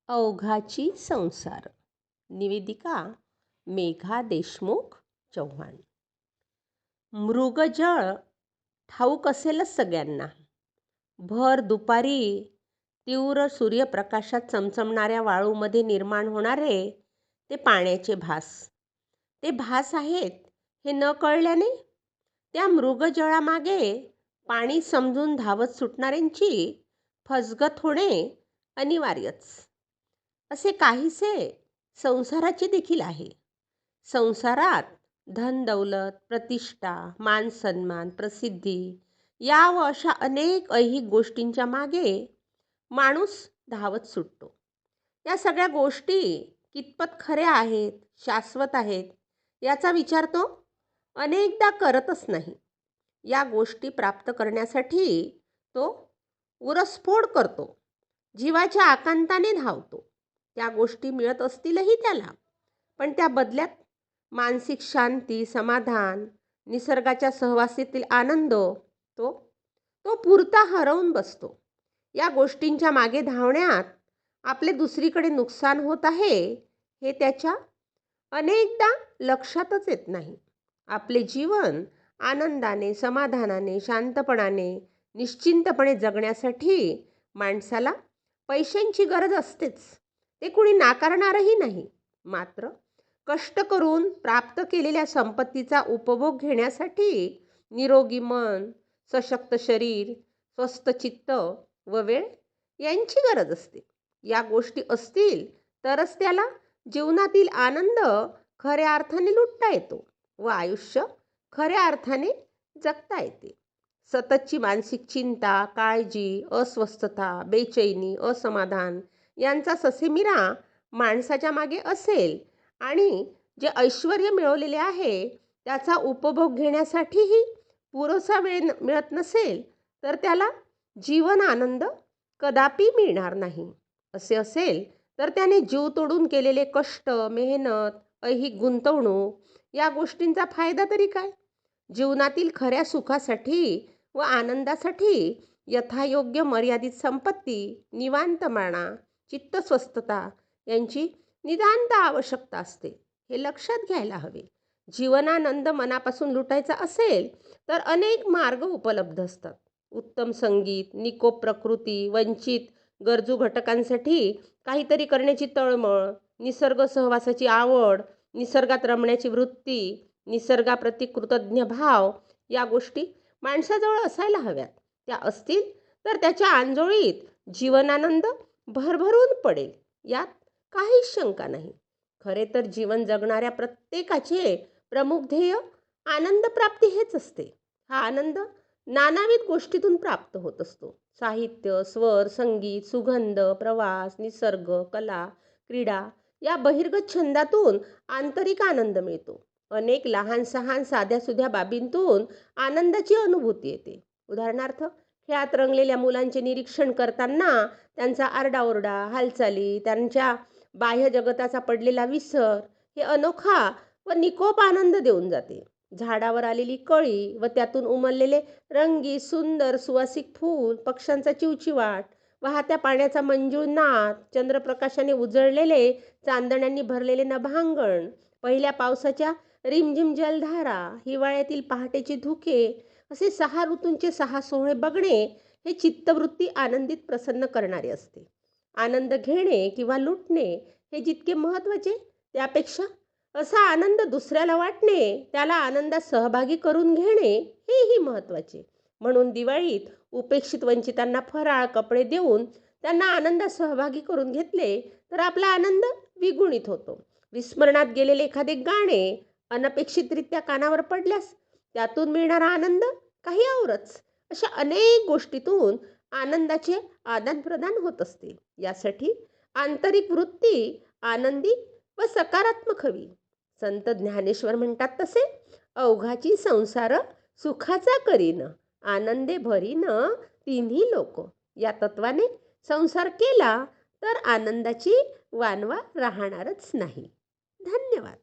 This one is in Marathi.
अवघाची संसार. निवेदिका मेघा देशमुख चव्हाण. मृगजळ ठाऊक असेलच सगळ्यांना. भर दुपारी तीव्र सूर्यप्रकाशात चमचमणाऱ्या वाळूमध्ये निर्माण होणारे ते पाण्याचे भास. ते भास आहेत हे न कळल्याने त्या मृगजळामागे पाणी समजून धावत सुटणाऱ्यांची फसगत होणे अनिवार्यच. असे काहीसे संसाराचे देखील आहे. संसारात धन दौलत, प्रतिष्ठा, मान सन्मान, प्रसिद्धी या व अशा अनेक ऐहिक गोष्टींच्या मागे माणूस धावत सुटतो. या सगळ्या गोष्टी कितपत खऱ्या आहेत, शाश्वत आहेत याचा विचार तो अनेकदा करतच नाही. या गोष्टी प्राप्त करण्यासाठी तो उरसफोड करतो, जीवाच्या आकांताने धावतो. त्या गोष्टी मिळत असतीलही त्याला, पण त्या बदल्यात मानसिक शांती, समाधान, निसर्गाच्या सहवासातील आनंद तो तो पुरता हरवून बसतो. या गोष्टींच्या मागे धावण्यात आपले दुसरीकडे नुकसान होत आहे हे त्याच्या अनेकदा लक्षातच येत नाही. आपले जीवन आनंदाने, समाधानाने, शांतपणाने, निश्चिंतपणे जगण्यासाठी माणसाला पैशांची गरज असतेच. ते कुणी नाकारणारही नाही. मात्र कष्ट करून प्राप्त केलेल्या संपत्तीचा उपभोग घेण्यासाठी निरोगी मन, सशक्त शरीर, स्वस्थ चित्त व वेळ यांची गरज असते. या गोष्टी असतील तरच त्याला जीवनातील आनंद खऱ्या अर्थाने लुटता येतो व आयुष्य खऱ्या अर्थाने जगता येते. सततची मानसिक चिंता, काळजी, अस्वस्थता, बेचैनी, असमाधान यांचा ससेमिरा माणसाच्या मागे असेल आणि जे ऐश्वर्य मिळवलेले आहे त्याचा उपभोग घेण्यासाठीही पुरेसा वेळ मिळत नसेल तर त्याला जीवन आनंद कदापि मिळणार नाही. असे असेल तर त्याने जीव तोडून केलेले कष्ट, मेहनत, ऐहिक गुंतवणूक या गोष्टींचा फायदा तरी काय? जीवनातील खऱ्या सुखासाठी व आनंदासाठी यथायोग्य मर्यादित संपत्ती, निवांतपणा, चित्तस्वस्थता यांची नितांत आवश्यकता असते. हे लक्षात घ्यायला हवे. जीवनानंद मनापासून लुटायचा असेल तर अनेक मार्ग उपलब्ध असतात. उत्तम संगीत, निकोप प्रकृती, वंचित गरजू घटकांसाठी काहीतरी करण्याची तळमळ, निसर्ग सहवासाची आवड, निसर्गात रमण्याची वृत्ती, निसर्गाप्रती कृतज्ञ भाव या गोष्टी माणसाजवळ असायला हव्यात. त्या असतील तर त्याच्या आंजोळीत जीवनानंद भरभरून पडेल, यात काहीच शंका नाही. खरे तर जीवन जगणाऱ्या प्रत्येकाचे प्रमुख ध्येय आनंद प्राप्ती हेच असते. हा आनंद नानाविध गोष्टीतून प्राप्त होत असतो. साहित्य, स्वर, संगीत, सुगंध, प्रवास, निसर्ग, कला, क्रीडा या बहिर्गत छंदातून आंतरिक आनंद मिळतो. अनेक लहान सहान साध्यासुध्या बाबींतून आनंदाची अनुभूती येते. उदाहरणार्थ, खेळात रंगलेल्या मुलांचे निरीक्षण करताना त्यांचा आरडाओरडा, हालचाली, त्यांच्या बाह्य जगताचा पडलेला विसर हे अनोखा व निकोप आनंद देऊन जाते. झाडावर आलेली कळी व त्यातून उमललेले रंगी सुंदर सुवासिक फूल, पक्ष्यांचा चिवचिवाट, वाहत्या पाण्याचा मंजूळ नाद, चंद्रप्रकाशाने उजळलेले, चांदण्यांनी भरलेले नभांगण, पहिल्या पावसाच्या रिमझिम जलधारा, हिवाळ्यातील पहाटेची धुके असे 6 ऋतूंचे 6 सोहळे बघणे हे चित्तवृत्ती आनंदित प्रसन्न करणारे असते. आनंद घेणे किंवा लुटणे हे जितके महत्त्वाचे त्यापेक्षा असा आनंद दुसऱ्याला वाटणे, त्याला आनंदात सहभागी करून घेणे हेही महत्त्वाचे. म्हणून दिवाळीत उपेक्षित वंचितांना फराळ, कपडे देऊन त्यांना आनंदात सहभागी करून घेतले तर आपला आनंद द्विगुणित होतो. विस्मरणात गेलेले एखादे गाणे अनपेक्षितरित्या कानावर पडल्यास त्यातून मिळणारा आनंद काही औरच. अशा अनेक गोष्टीतून आनंदाचे आदानप्रदान होत असते. यासाठी आंतरिक वृत्ती आनंदी व सकारात्मक हवी. संत ज्ञानेश्वर म्हणतात तसे, अवघाची संसार सुखाचा करीन, आनंदे भरीन तिन्ही लोक. या तत्वाने संसार केला तर आनंदाची वानवा राहणारच नाही. धन्यवाद.